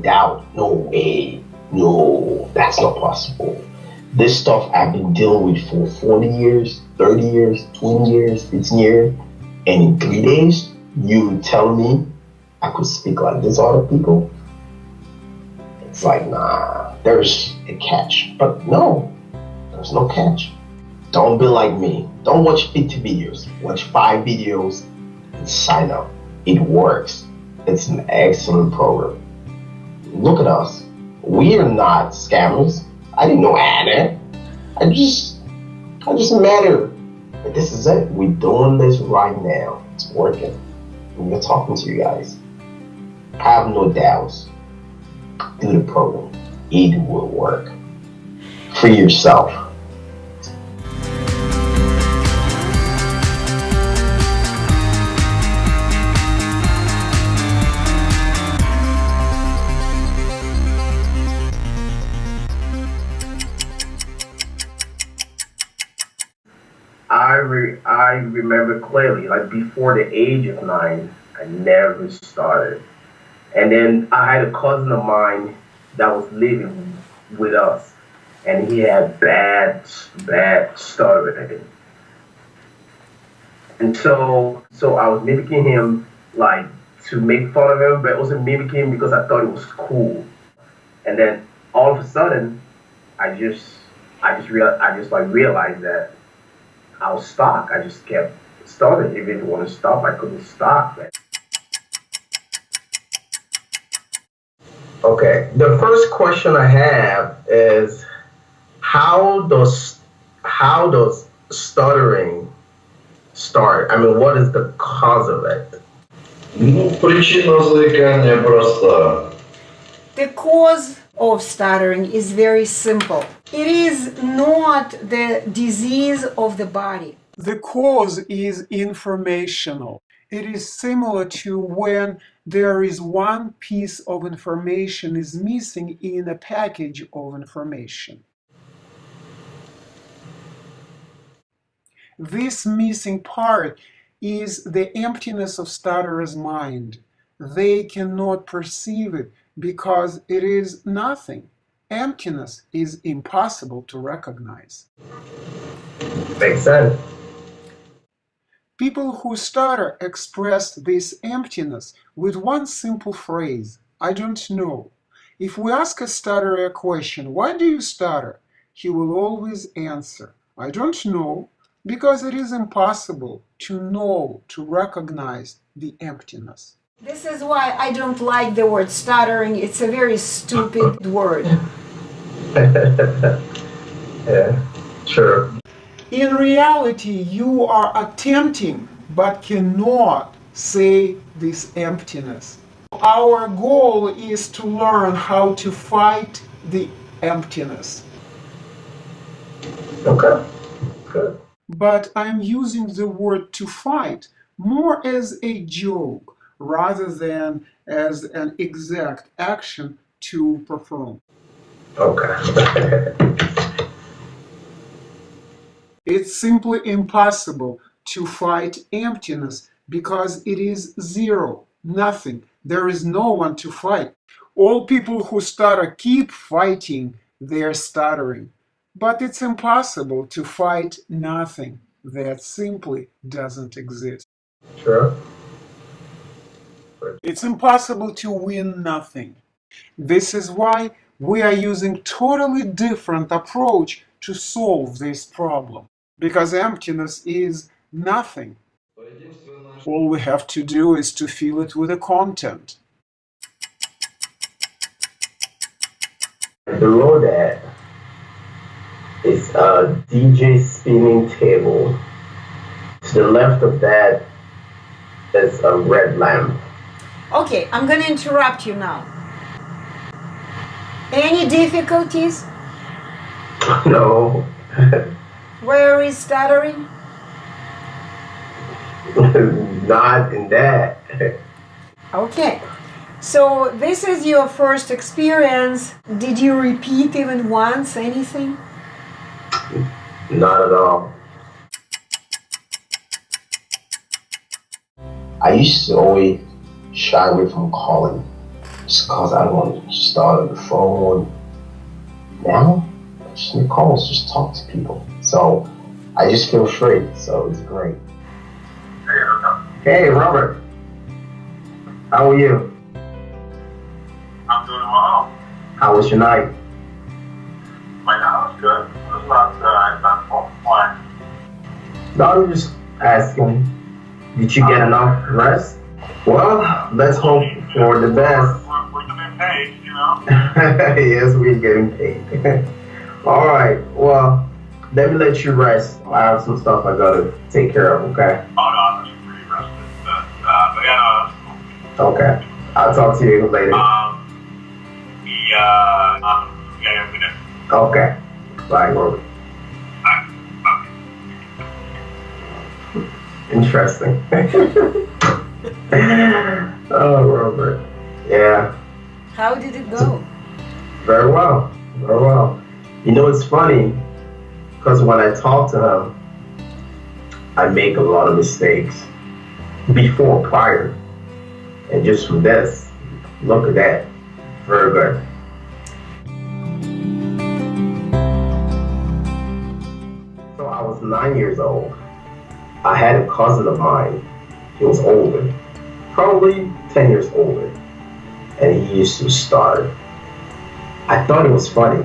doubt. No way. No, that's not possible. This stuff I've been dealing with for 40 years, 30 years, 20 years, 15 years, and in 3 days, you tell me I could speak like this to other people? It's like, nah, there's a catch. But no, there's no catch. Don't be like me. Don't watch 50 videos. Watch 5 videos and sign up. It works. It's an excellent program. Look at us. We are not scammers. I didn't know Anna. I just met her. But this is it. We're doing this right now. It's working. We're talking to you guys. Have no doubts. Do the program. It will work. Free yourself. I remember clearly, like before the age of 9, I never started. And then I had a cousin of mine that was living with us, and he had bad stuttering. And so I was mimicking him, like to make fun of him, but also mimicking him because I thought it was cool. And then all of a sudden, I just realized that I was stuck. I just kept stuttering. If it want to stop, I couldn't stop. Okay, the first question I have is how does stuttering start? I mean, what is the cause of it? Причина заикания проста. The cause of stuttering is very simple. It is not the disease of the body. The cause is informational. It is similar to when there is one piece of information is missing in a package of information. This missing part is the emptiness of stutterer's mind. They cannot perceive it because it is nothing. Emptiness is impossible to recognize. Makes sense. People who stutter express this emptiness with one simple phrase, I don't know. If we ask a stutterer a question, why do you stutter? He will always answer, I don't know, because it is impossible to know, to recognize the emptiness. This is why I don't like the word stuttering. It's a very stupid word. Yeah, sure. In reality, you are attempting but cannot say this emptiness. Our goal is to learn how to fight the emptiness. Okay, good. But I'm using the word to fight more as a joke rather than as an exact action to perform. Okay. It's simply impossible to fight emptiness because it is zero, nothing. There is no one to fight. All people who stutter keep fighting their stuttering. But it's impossible to fight nothing that simply doesn't exist. Sure. It's impossible to win nothing. This is why we are using totally different approach to solve this problem. Because emptiness is nothing. All we have to do is to fill it with a content. Below that is a DJ spinning table. To the left of that is a red lamp. Okay, I'm going to interrupt you now. Any difficulties? No. Where is stuttering? Not in that. Okay, so this is your first experience. Did you repeat even once anything? Not at all. I used to always shy away from calling just because I don't want to start on the phone. Now, just make calls, just talk to people. So I just feel free, so it's great. Hey, Robert. How are you? I'm doing well. How was your night? My night was good. It was not eventful. Why? No, I'm just asking. Did you get enough rest? Well, let's hope for the best. We're getting paid, you know? Yes, we're getting paid. All right. Well, let me let you rest. I have some stuff I gotta take care of. Okay. Oh no, I'm just pretty rested. But yeah, no, that's cool. Okay. I'll talk to you later. Yeah, we did. Okay. Bye, Robert. Interesting. Oh, Robert. Yeah. How did it go? Very well. Very well. You know, it's funny because when I talk to him, I make a lot of mistakes before, prior. And just from this, look at that. Very good. So I was 9 years old. I had a cousin of mine. He was older, probably 10 years older. And he used to stutter. I thought it was funny.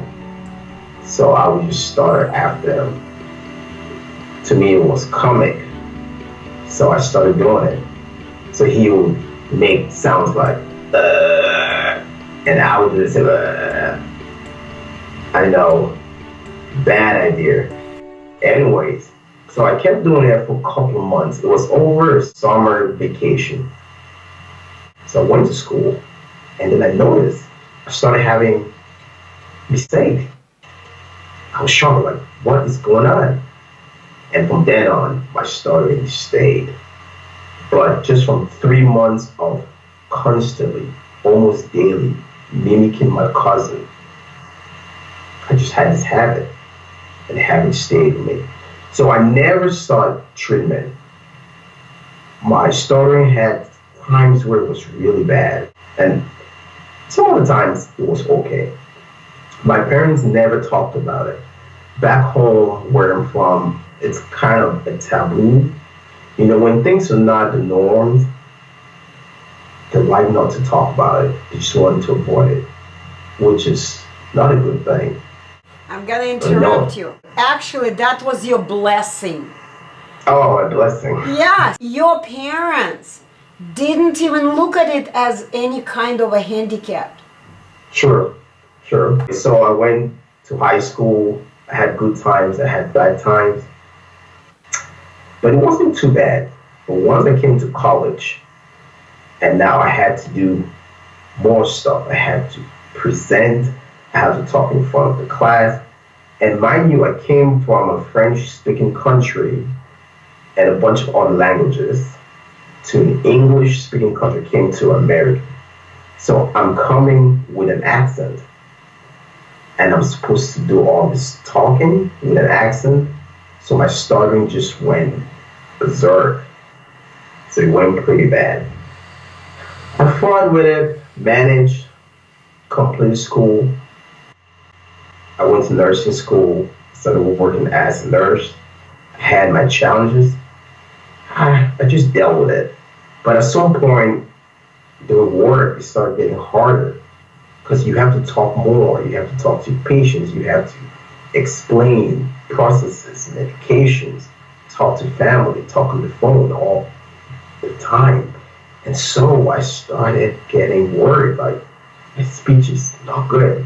So I would just stutter after him. To me, it was comic. So I started doing it. So he would make sounds like, and I would just say, I know, bad idea. Anyways, so I kept doing that for a couple of months. It was over a summer vacation. So I went to school, and then I noticed I started having mistakes. I was shocked, like, what is going on? And from then on, my stuttering stayed. But just from 3 months of constantly, almost daily, mimicking my cousin, I just had this habit, and the habit stayed with me. So I never sought treatment. My stuttering had times where it was really bad, and some of the times it was okay. My parents never talked about it. Back home, where I'm from, it's kind of a taboo. You know, when things are not the norms, they like not to talk about it. They just want to avoid it, which is not a good thing. I'm gonna interrupt you. Actually, that was your blessing. Oh, a blessing. Yes, your parents didn't even look at it as any kind of a handicap. Sure. So I went to high school. I had good times. I had bad times. But it wasn't too bad. But once I came to college, and now I had to do more stuff. I had to present. I had to talk in front of the class. And mind you, I came from a French-speaking country and a bunch of other languages to an English-speaking country, came to America. So I'm coming with an accent. And I'm supposed to do all this talking with an accent. So my stuttering just went berserk. So it went pretty bad. I fought with it, managed, completed school. I went to nursing school, started working as a nurse. I had my challenges. I just dealt with it. But at some point, the work started getting harder because you have to talk more. You have to talk to patients. You have to explain processes, medications, talk to family, talk on the phone all the time. And so I started getting worried, like my speech is not good.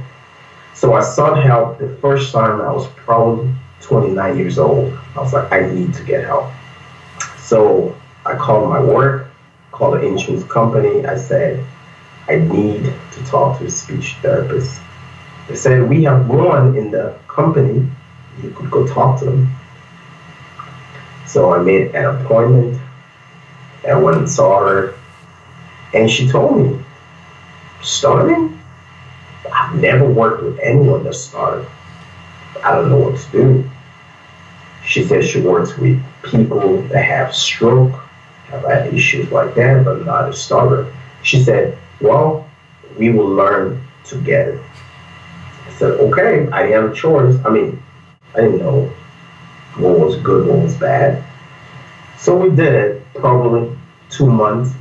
So I sought help the first time I was probably 29 years old. I was like, I need to get help. So I called my work, called an insurance company. I said, I need to talk to a speech therapist. They said, we have one in the company. You could go talk to them. So I made an appointment. I went and saw her. And she told me, stuttering? I've never worked with anyone that stuttered. I don't know what to do. She said she works with people that have stroke, have had issues like that, but not a stutterer. She said, well, we will learn together. I said, okay, I didn't have a choice. I mean, I didn't know what was good, what was bad. So we did it probably 2 months,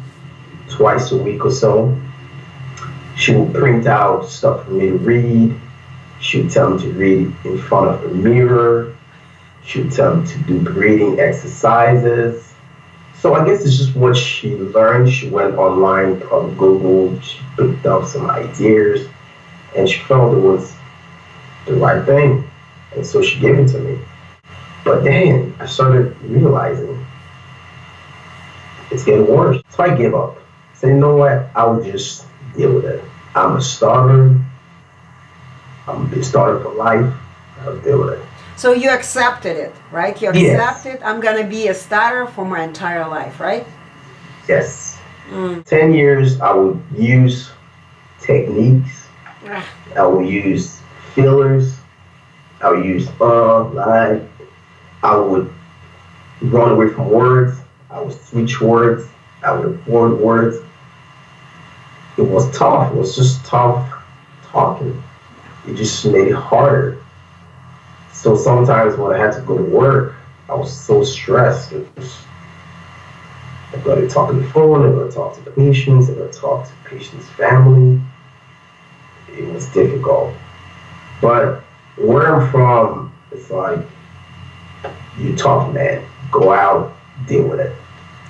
twice a week or so. She would print out stuff for me to read. She would tell me to read in front of a mirror. She would tell me to do breathing exercises. So I guess it's just what she learned. She went online, probably Googled, she picked up some ideas, and she felt it was the right thing. And so she gave it to me. But then I started realizing it's getting worse. So I gave up. So you know what? I will just deal with it. I'm a starter. I'm a starter for life. I'll deal with it. So you accepted it, right? You Yes. accepted, I'm going to be a starter for my entire life, right? Yes. 10 years, I would use techniques. I would use fillers. I would use line. I would run away from words. I would switch words. I would avoid words. It was tough. It was just tough talking. It just made it harder. So sometimes when I had to go to work, I was so stressed. I got to talk on the phone, I got to talk to the patients, I got to talk to the patient's family. It was difficult. But where I'm from, it's like, you tough, man. Go out, deal with it.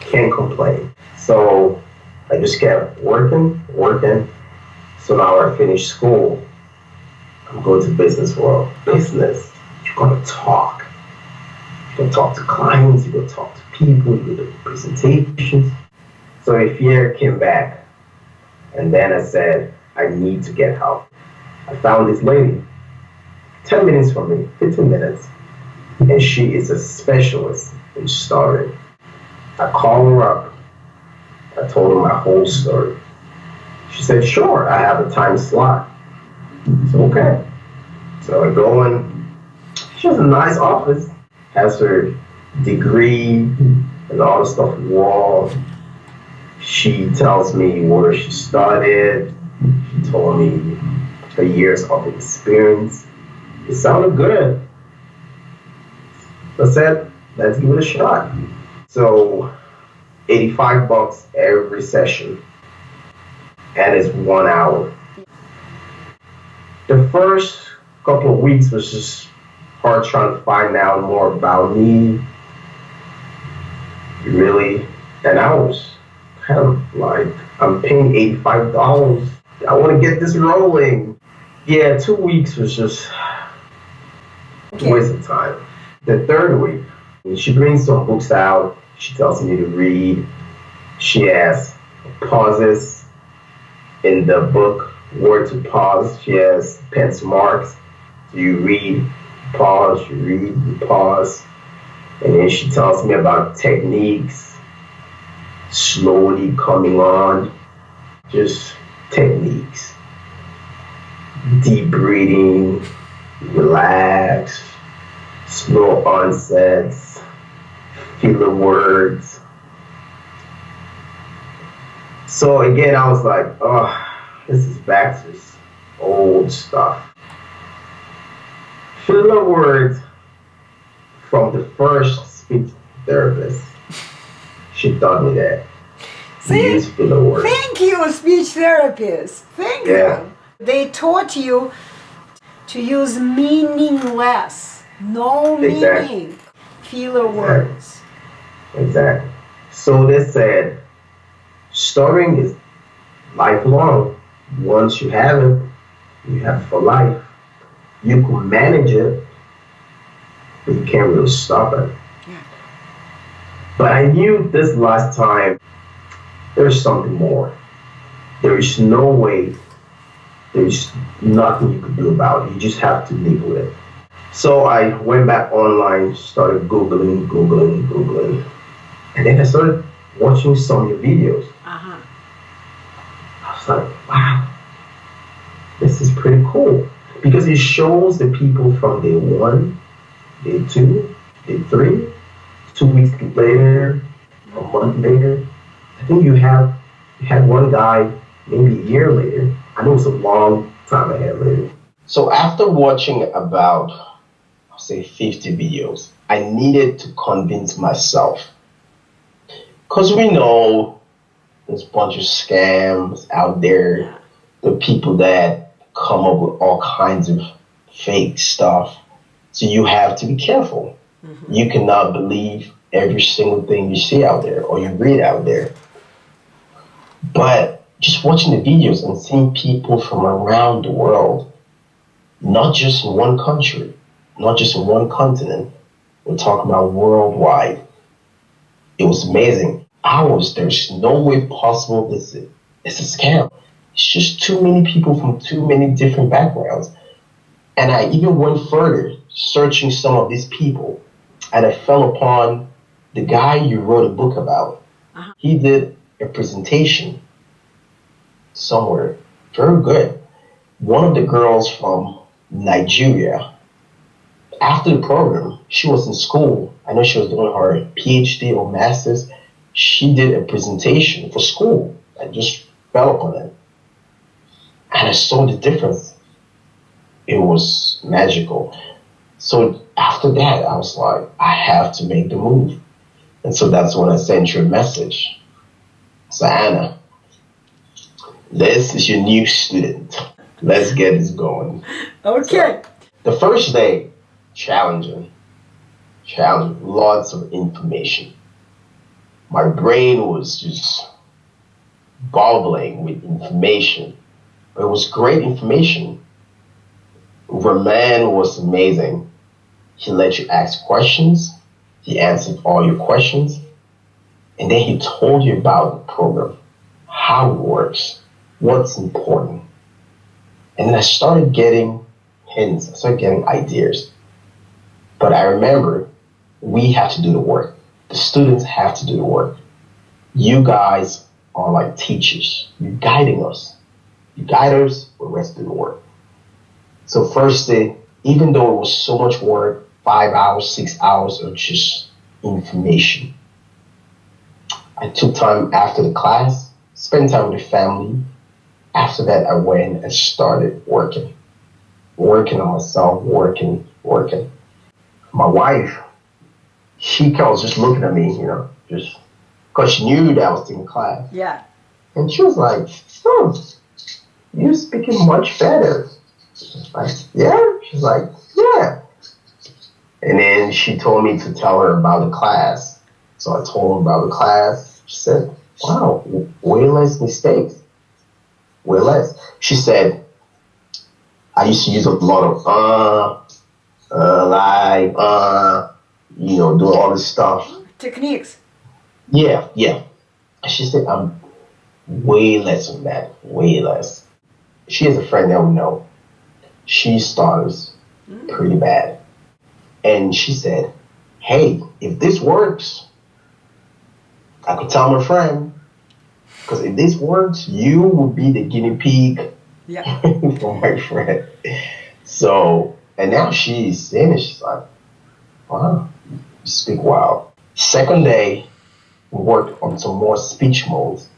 Can't complain. So I just kept working. So now I finished school. I'm going to business world. Business, you're going to talk. You're going to talk to clients, you're going to talk to people, you're going to do presentations. So a fear came back. And then I said, I need to get help. I found this lady, 10 minutes from me, 15 minutes. And she is a specialist in stuttering. I called her up. I told her my whole story. She said, sure, I have a time slot. So, okay. So I go in. She has a nice office, has her degree and all the stuff on the wall. She tells me where she started. She told me her years of experience. It sounded good. So I said, let's give it a shot. So $85 every session. And it's 1 hour. The first couple of weeks was just hard trying to find out more about me. Really. And I was kind of like, I'm paying $85. I want to get this rolling. Yeah, 2 weeks was just a waste of time. The third week, she brings some books out. She tells me to read. She has pauses in the book, where to pause. She has pencil marks. So you read, pause, you read, you pause. And then she tells me about techniques, slowly coming on, just techniques. Deep breathing, relax, slow onsets, filler words. So again, I was like, oh, this is back to this old stuff. Filler words from the first speech therapist. She taught me that. See? Use filler words. Thank you, speech therapist. Thank you. They taught you to use meaningless, no meaning, filler words. Exactly. So they said, stuttering is lifelong. Once you have it, you have it for life. You can manage it, but you can't really stop it. Yeah. But I knew this last time, there's something more. There is no way, there's nothing you can do about it. You just have to live with it. So I went back online, started Googling. And then I started watching some of your videos. Uh-huh. I was like, wow, this is pretty cool. Because it shows the people from day 1, day 2, day 3, 2 weeks later, a month later. I think you had one guy maybe a year later. I know it's a long time ahead, really. So after watching about, I'll say 50 videos, I needed to convince myself. Because we know there's a bunch of scams out there. The people that come up with all kinds of fake stuff. So you have to be careful. Mm-hmm. You cannot believe every single thing you see out there or you read out there. But just watching the videos and seeing people from around the world, not just in one country, not just in one continent, we're talking about worldwide. It was amazing. There's no way possible this is. It's a scam. It's just too many people from too many different backgrounds. And I even went further, searching some of these people, and I fell upon the guy you wrote a book about. Uh-huh. He did a presentation somewhere, very good. One of the girls from Nigeria, after the program, she was in school. I know she was doing her PhD or master's. She did a presentation for school. I just fell upon it. And I saw the difference. It was magical. So after that, I was like, I have to make the move. And so that's when I sent you a message. So Anna, this is your new student. Let's get this going. Okay. So, the first day, challenging, lots of information. My brain was just bubbling with information. But it was great information. Roman was amazing. He let you ask questions. He answered all your questions. And then he told you about the program, how it works, what's important. And then I started getting hints. I started getting ideas. But I remember we have to do the work. The students have to do the work. You guys are like teachers. You're guiding us. You guide us, but let's do the work. So first day, even though it was so much work, 5 hours, 6 hours of just information, I took time after the class, spent time with the family. After that, I went and started working on myself, working. My wife, she was just looking at me, just because she knew that I was taking class. Yeah. And she was like, oh, you're speaking much better. Like, yeah? She's like, yeah. And then she told me to tell her about the class. So I told her about the class. She said, wow, way less mistakes. Way less. She said, I used to use a lot of doing all this stuff. Techniques. Yeah. She said, I'm way less than that, way less. She has a friend that we know. She stutters pretty bad. And she said, hey, if this works, I could tell my friend, because if this works, you will be the guinea pig for my friend. So, and now she's saying it, she's like, wow, you speak well. Second day, we worked on some more speech modes.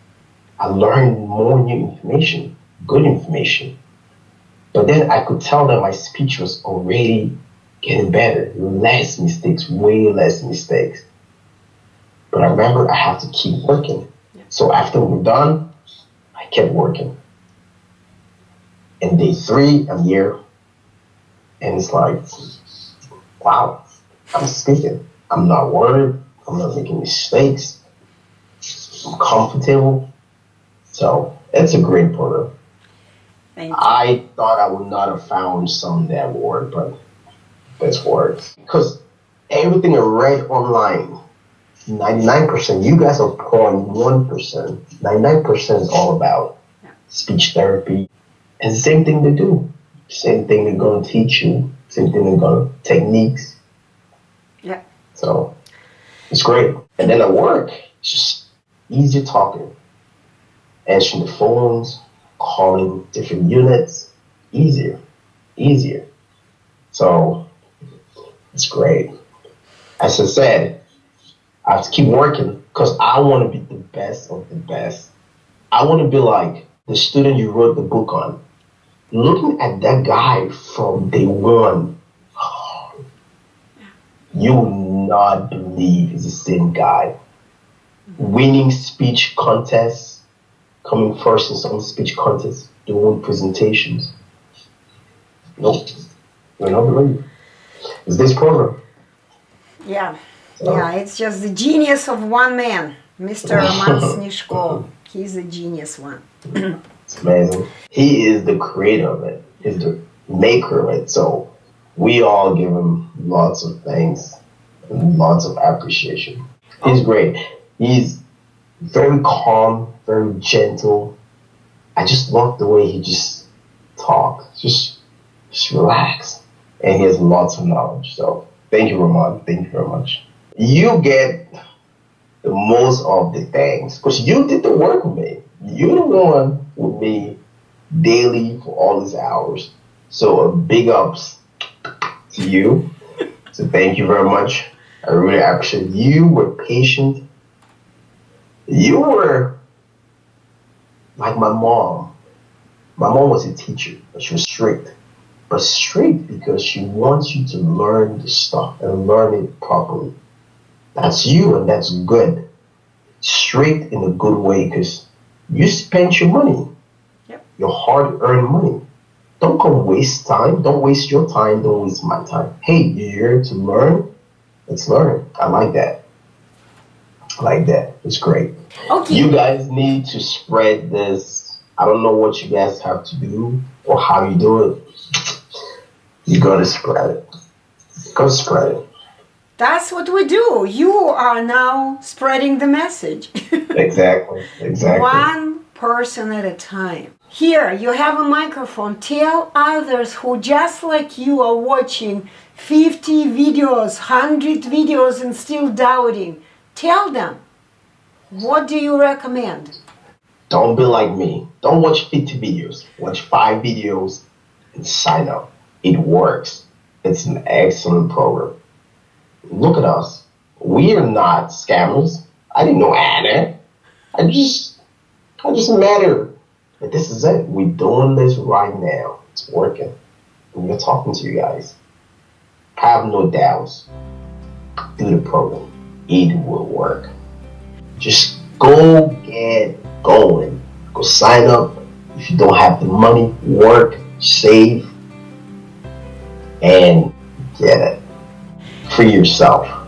I learned more new information, good information. But then I could tell that my speech was already getting better. Less mistakes, way less mistakes. But I remember I have to keep working. So after we're done, I kept working. And day 3, I'm here. And it's like, wow, I'm speaking. I'm not worried. I'm not making mistakes. I'm comfortable. So it's a great program. Thank you. I thought I would not have found some that would work, but this works. Because everything I read online, 99%, you guys are 0.1%. 99% is all about speech therapy. And the same thing they do. Same thing they're going to teach you. Same thing they're going to, techniques. Yeah. So it's great. And then at work, it's just easier talking. Answering the phones, calling different units, easier. So it's great. As I said, I have to keep working because I want to be the best of the best. I want to be like the student you wrote the book on, looking at that guy from day one, you will not believe it's the same guy. Winning speech contests, coming first in some speech contests, doing presentations. Nope, you're not believe. It's this program. Yeah, yeah, it's just the genius of one man, Mr. Roman Snishko. He's a genius one. It's amazing. He is the creator of it. He's the maker of it. So we all give him lots of thanks and lots of appreciation. He's great. He's very calm, very gentle. I just love the way he just talks. Just relax. And he has lots of knowledge. So thank you, Roman. Thank you very much. You get the most of the thanks because you did the work with me. You're the one with me daily for all these hours. So a big ups to you. So thank you very much. I really appreciate you. Were patient. You were like my mom. My mom was a teacher, but she was strict. But strict because she wants you to learn the stuff and learn it properly. That's you, and that's good. Strict in a good way because you spent your money, your hard-earned money. Don't go waste time. Don't waste your time. Don't waste my time. Hey, you're here to learn. Let's learn. I like that. I like that. It's great. Okay. You guys need to spread this. I don't know what you guys have to do or how you do it. You gotta spread it. Go spread it. That's what we do. You are now spreading the message. Exactly. One person at a time. Here, you have a microphone. Tell others who just like you are watching 50 videos, 100 videos and still doubting. Tell them. What do you recommend? Don't be like me. Don't watch 50 videos. Watch 5 videos and sign up. It works. It's an excellent program. Look at us. We are not scammers. I didn't know Anna. I just met her. But this is it. We're doing this right now. It's working. And we're talking to you guys. Have no doubts. Do the program. It will work. Just go get going. Go sign up. If you don't have the money, work, save, and get it. Free yourself.